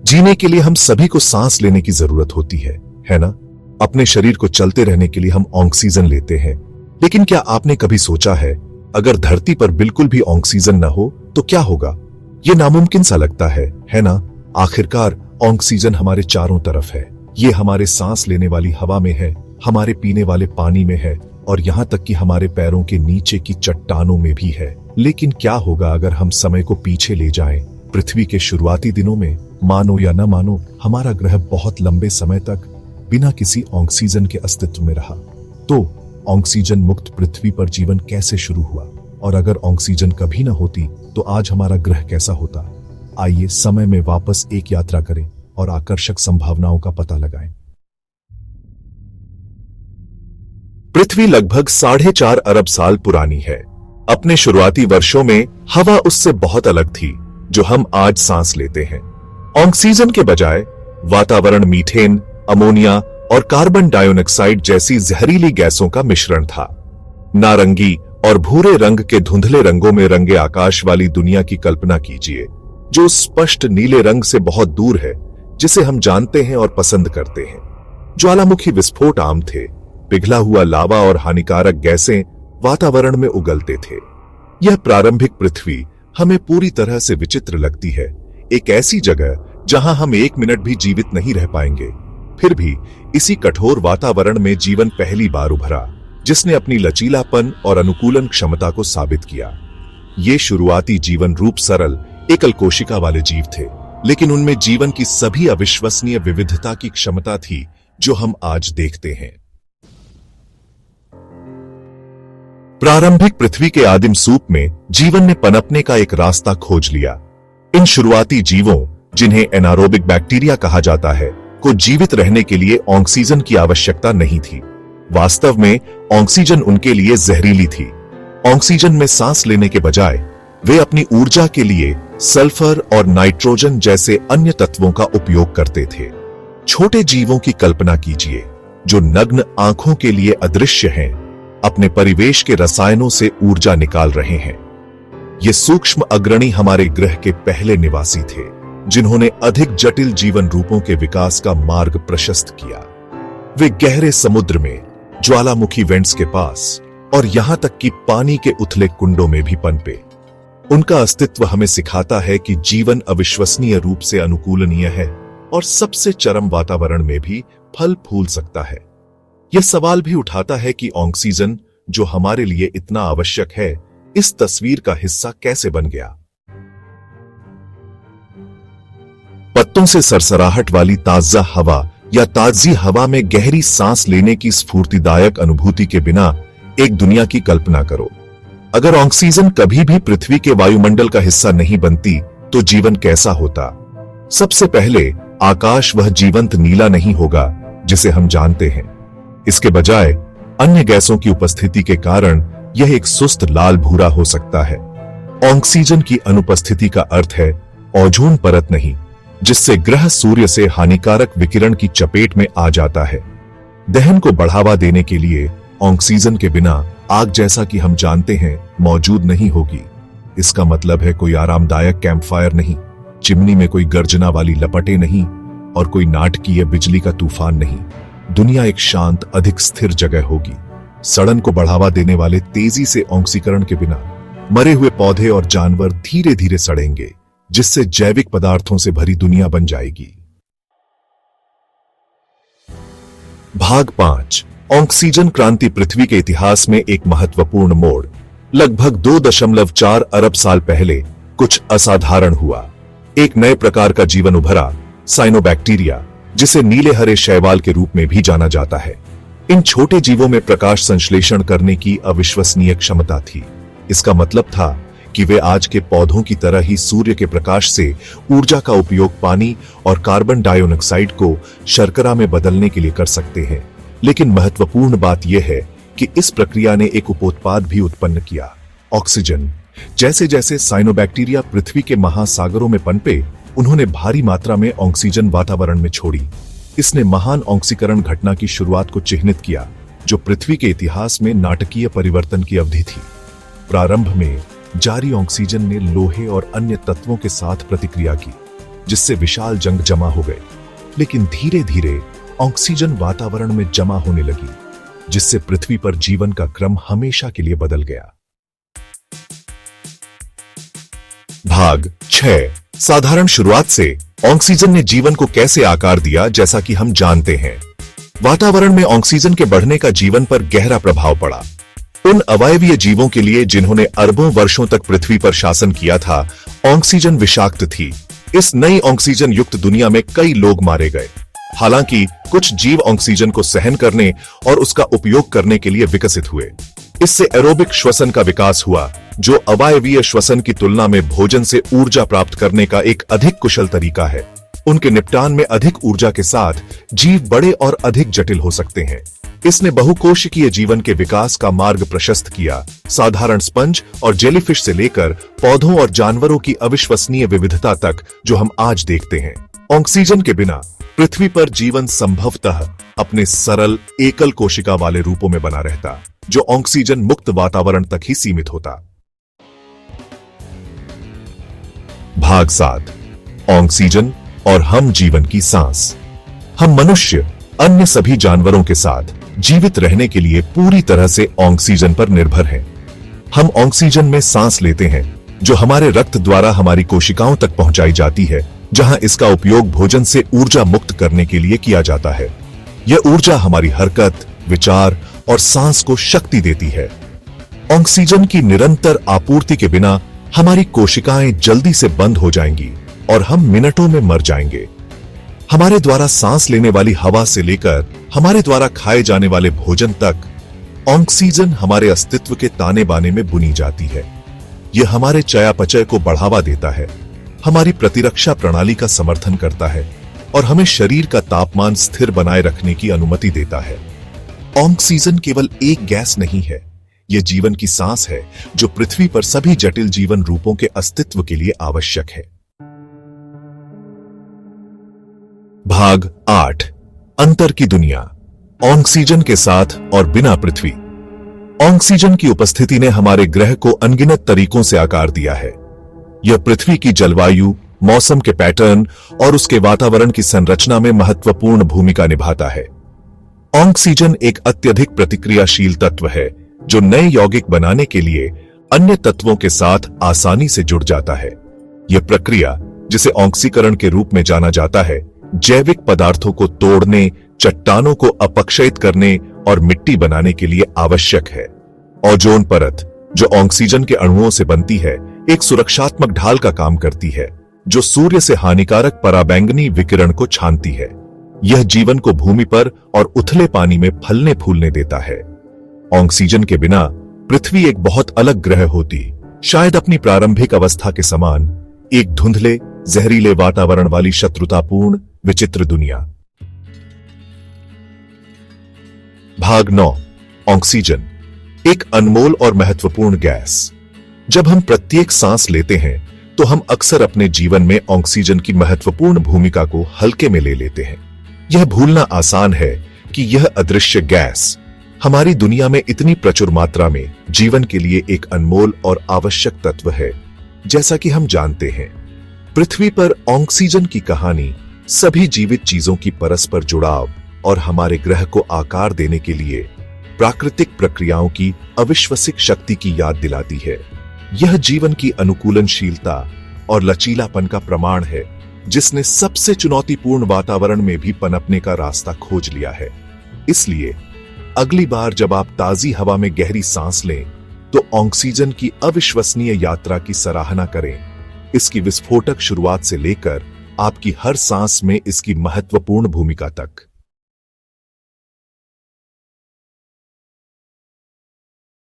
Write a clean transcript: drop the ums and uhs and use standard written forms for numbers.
जीने के लिए हम सभी को सांस लेने की जरूरत होती है ना? अपने शरीर को चलते रहने के लिए हम ऑक्सीजन लेते हैं। लेकिन क्या आपने कभी सोचा है, अगर धरती पर बिल्कुल भी ऑक्सीजन न हो तो क्या होगा? ये नामुमकिन सा लगता है ना? आखिरकार ऑक्सीजन हमारे चारों तरफ है। ये हमारे सांस लेने वाली हवा में है, हमारे पीने वाले पानी में है और यहाँ तक कि हमारे पैरों के नीचे की चट्टानों में भी है। लेकिन क्या होगा अगर हम समय को पीछे ले जाएं? पृथ्वी के शुरुआती दिनों में, मानो या न मानो, हमारा ग्रह बहुत लंबे समय तक बिना किसी ऑक्सीजन के अस्तित्व में रहा। तो ऑक्सीजन मुक्त पृथ्वी पर जीवन कैसे शुरू हुआ? और अगर ऑक्सीजन कभी न होती तो आज हमारा ग्रह कैसा होता? आइए समय में वापस एक यात्रा करें और आकर्षक संभावनाओं का पता लगाएं। पृथ्वी लगभग 4.5 अरब साल पुरानी है। अपने शुरुआती वर्षों में हवा उससे बहुत अलग थी जो हम आज सांस लेते हैं। ऑक्सीजन के बजाय वातावरण मीथेन, अमोनिया और कार्बन डाइऑक्साइड जैसी जहरीली गैसों का मिश्रण था। नारंगी और भूरे रंग के धुंधले रंगों में रंगे आकाश वाली दुनिया की कल्पना कीजिए, जो स्पष्ट नीले रंग से बहुत दूर है, जिसे हम जानते हैं और पसंद करते हैं। ज्वालामुखी विस्फोट आम थे, पिघला हुआ लावा और हानिकारक गैसें वातावरण में उगलते थे। यह प्रारंभिक पृथ्वी हमें पूरी तरह से विचित्र लगती है, एक ऐसी जगह जहां हम 1 मिनट भी जीवित नहीं रह पाएंगे। फिर भी इसी कठोर वातावरण में जीवन पहली बार उभरा, जिसने अपनी लचीलापन और अनुकूलन क्षमता को साबित किया। ये शुरुआती जीवन रूप सरल, एकल कोशिका वाले जीव थे, लेकिन उनमें जीवन की सभी अविश्वसनीय विविधता की क्षमता थी जो हम आज देखते हैं। प्रारंभिक पृथ्वी के आदिम सूप में जीवन ने पनपने का एक रास्ता खोज लिया। इन शुरुआती जीवों, जिन्हें एनारोबिक बैक्टीरिया कहा जाता है, को जीवित रहने के लिए ऑक्सीजन की आवश्यकता नहीं थी। वास्तव में ऑक्सीजन उनके लिए जहरीली थी। ऑक्सीजन में सांस लेने के बजाय वे अपनी ऊर्जा के लिए सल्फर और नाइट्रोजन जैसे अन्य तत्वों का उपयोग करते थे। छोटे जीवों की कल्पना कीजिए, जो नग्न आंखों के लिए अदृश्य हैं, अपने परिवेश के रसायनों से ऊर्जा निकाल रहे हैं। ये सूक्ष्म अग्रणी हमारे ग्रह के पहले निवासी थे, जिन्होंने अधिक जटिल जीवन रूपों के विकास का मार्ग प्रशस्त किया। वे गहरे समुद्र में, ज्वालामुखी वेंट्स के पास और यहां तक कि पानी के उथले कुंडों में भी पनपे। उनका अस्तित्व हमें सिखाता है कि जीवन अविश्वसनीय रूप से अनुकूलनीय है और सबसे चरम वातावरण में भी फल फूल सकता है। यह सवाल भी उठाता है कि ऑक्सीजन, जो हमारे लिए इतना आवश्यक है, इस तस्वीर का हिस्सा कैसे बन गया। पत्तों से सरसराहट वाली ताजा हवा या ताजी हवा में गहरी सांस लेने की स्फूर्तिदायक अनुभूति के बिना एक दुनिया की कल्पना करो। अगर ऑक्सीजन कभी भी पृथ्वी के वायुमंडल का हिस्सा नहीं बनती तो जीवन कैसा होता? सबसे पहले, आकाश वह जीवंत नीला नहीं होगा जिसे हम जानते हैं। इसके बजाय अन्य गैसों की उपस्थिति के कारण यह एक सुस्त लाल भूरा हो सकता है। ऑक्सीजन की अनुपस्थिति का अर्थ है ओजोन परत नहीं, जिससे ग्रह सूर्य से हानिकारक विकिरण की चपेट में आ जाता है। दहन को बढ़ावा देने के लिए ऑक्सीजन के बिना आग, जैसा कि हम जानते हैं, मौजूद नहीं होगी। इसका मतलब है कोई आरामदायक कैंपफायर नहीं, चिमनी में कोई गर्जना वाली लपटें नहीं और कोई नाटकीय बिजली का तूफान नहीं। दुनिया एक शांत, अधिक स्थिर जगह होगी। सड़न को बढ़ावा देने वाले तेजी से ऑक्सीकरण के बिना मरे हुए पौधे और जानवर धीरे धीरे सड़ेंगे, जिससे जैविक पदार्थों से भरी दुनिया बन जाएगी। भाग 5, ऑक्सीजन क्रांति पृथ्वी के इतिहास में एक महत्वपूर्ण मोड़। लगभग 2.4 अरब साल पहले कुछ असाधारण हुआ। एक नए प्रकार का जीवन उभरा, साइनोबैक्टीरिया, जिसे नीले हरे शैवाल के रूप में भी जाना जाता है। इन छोटे जीवों में प्रकाश संश्लेषण करने की अविश्वसनीय क्षमता थी। इसका मतलब था कि वे आज के पौधों की तरह ही सूर्य के प्रकाश से ऊर्जा का उपयोग पानी और कार्बन डाइऑक्साइड को शर्करा में बदलने के लिए कर सकते हैं। लेकिन महत्वपूर्ण बात यह है कि इस प्रक्रिया ने एक उपोत्पाद भी उत्पन्न किया, ऑक्सीजन। जैसे जैसे साइनोबैक्टीरिया पृथ्वी के महासागरों में पनपे, उन्होंने भारी मात्रा में ऑक्सीजन वातावरण में छोड़ी। इसने महान ऑक्सीकरण घटना की शुरुआत को चिह्नित किया, जो पृथ्वी के इतिहास में नाटकीय परिवर्तन की अवधि थी। प्रारंभ में जारी ऑक्सीजन ने लोहे और अन्य तत्वों के साथ प्रतिक्रिया की, जिससे विशाल जंग जमा हो गए। लेकिन धीरे धीरे ऑक्सीजन वातावरण में जमा होने लगी, जिससे पृथ्वी पर जीवन का क्रम हमेशा के लिए बदल गया। भाग 6। साधारण शुरुआत से ऑक्सीजन ने जीवन को कैसे आकार दिया। जैसा कि हम जानते हैं, वातावरण में ऑक्सीजन के बढ़ने का जीवन पर गहरा प्रभाव पड़ा। उन अवायवीय जीवों के लिए जिन्होंने अरबों वर्षों तक पृथ्वी पर शासन किया था, ऑक्सीजन विषाक्त थी। इस नई ऑक्सीजन युक्त दुनिया में कई लोग मारे गए। हालांकि कुछ जीव ऑक्सीजन को सहन करने और उसका उपयोग करने के लिए विकसित हुए। इससे एरोबिक श्वसन का विकास हुआ, जो अवायवीय श्वसन की तुलना में भोजन से ऊर्जा प्राप्त करने का एक अधिक कुशल तरीका है। उनके निपटान में अधिक ऊर्जा के साथ जीव बड़े और अधिक जटिल हो सकते हैं। इसने बहुकोशिकीय जीवन के विकास का मार्ग प्रशस्त किया। साधारण स्पंज और जेलीफिश से लेकर पौधों और जानवरों की अविश्वसनीय विविधता तक जो हम आज देखते हैं। ऑक्सीजन के बिना पृथ्वी पर जीवन संभवतः अपने सरल एकल कोशिका वाले रूपों में बना रहता, जो ऑक्सीजन मुक्त वातावरण तक ही सीमित होता। भाग 7। ऑक्सीजन और हम जीवन की सांस। हम मनुष्य अन्य सभी जानवरों के साथ जीवित रहने के लिए पूरी तरह से ऑक्सीजन पर निर्भर हैं। हम ऑक्सीजन में सांस लेते हैं, जो हमारे रक्त द्वारा हमारी कोशिकाओं तक पहुंचाई जाती है, जहां इसका उपयोग भोजन से ऊर्जा मुक्त करने के लिए किया जाता है। यह ऊर्जा हमारी हरकत, विचार और सांस को शक्ति देती है। ऑक्सीजन की निरंतर आपूर्ति के बिना हमारी कोशिकाएं जल्दी से बंद हो जाएंगी और हम मिनटों में मर जाएंगे। हमारे द्वारा सांस लेने वाली हवा से लेकर हमारे द्वारा खाए जाने वाले भोजन तक ऑक्सीजन हमारे अस्तित्व के ताने बाने में बुनी जाती है। यह हमारे चयापचय को बढ़ावा देता है, हमारी प्रतिरक्षा प्रणाली का समर्थन करता है और हमें शरीर का तापमान स्थिर बनाए रखने की अनुमति देता है। ऑक्सीजन केवल एक गैस नहीं है, यह जीवन की सांस है जो पृथ्वी पर सभी जटिल जीवन रूपों के अस्तित्व के लिए आवश्यक है। भाग 8। अंतर की दुनिया। ऑक्सीजन के साथ और बिना पृथ्वी। ऑक्सीजन की उपस्थिति ने हमारे ग्रह को अनगिनत तरीकों से आकार दिया है। यह पृथ्वी की जलवायु, मौसम के पैटर्न और उसके वातावरण की संरचना में महत्वपूर्ण भूमिका निभाता है। ऑक्सीजन एक अत्यधिक प्रतिक्रियाशील तत्व है, जो नए यौगिक बनाने के लिए अन्य तत्वों के साथ आसानी से जुड़ जाता है। यह प्रक्रिया, जिसे ऑक्सीकरण के रूप में जाना जाता है, जैविक पदार्थों को तोड़ने, चट्टानों को अपक्षयित करने और मिट्टी बनाने के लिए आवश्यक है। ओजोन परत, जो ऑक्सीजन के अणुओं से बनती है, एक सुरक्षात्मक ढाल का काम करती है, जो सूर्य से हानिकारक पराबैंगनी विकिरण को छानती है। यह जीवन को भूमि पर और उथले पानी में फलने फूलने देता है। ऑक्सीजन के बिना पृथ्वी एक बहुत अलग ग्रह होती, शायद अपनी प्रारंभिक अवस्था के समान, एक धुंधले, जहरीले वातावरण वाली शत्रुतापूर्ण विचित्र दुनिया। भाग 9। ऑक्सीजन, एक अनमोल और महत्वपूर्ण गैस। जब हम प्रत्येक सांस लेते हैं, तो हम अक्सर अपने जीवन में ऑक्सीजन की महत्वपूर्ण भूमिका को हल्के में ले लेते हैं। यह भूलना आसान है कि यह अदृश्य गैस हमारी दुनिया में इतनी प्रचुर मात्रा में जीवन के लिए एक अनमोल और आवश्यक तत्व है। जैसा कि हम जानते हैं, पृथ्वी पर ऑक्सीजन की कहानी सभी जीवित चीजों की परस्पर जुड़ाव और हमारे ग्रह को आकार देने के लिए प्राकृतिक प्रक्रियाओं की अविश्वसित शक्ति की याद दिलाती है। यह जीवन की अनुकूलनशीलता और लचीलापन का प्रमाण है, जिसने सबसे चुनौतीपूर्ण वातावरण में भी पनपने का रास्ता खोज लिया है। इसलिए अगली बार जब आप ताजी हवा में गहरी सांस लें, तो ऑक्सीजन की अविश्वसनीय यात्रा की सराहना करें। इसकी विस्फोटक शुरुआत से लेकर आपकी हर सांस में इसकी महत्वपूर्ण भूमिका तक।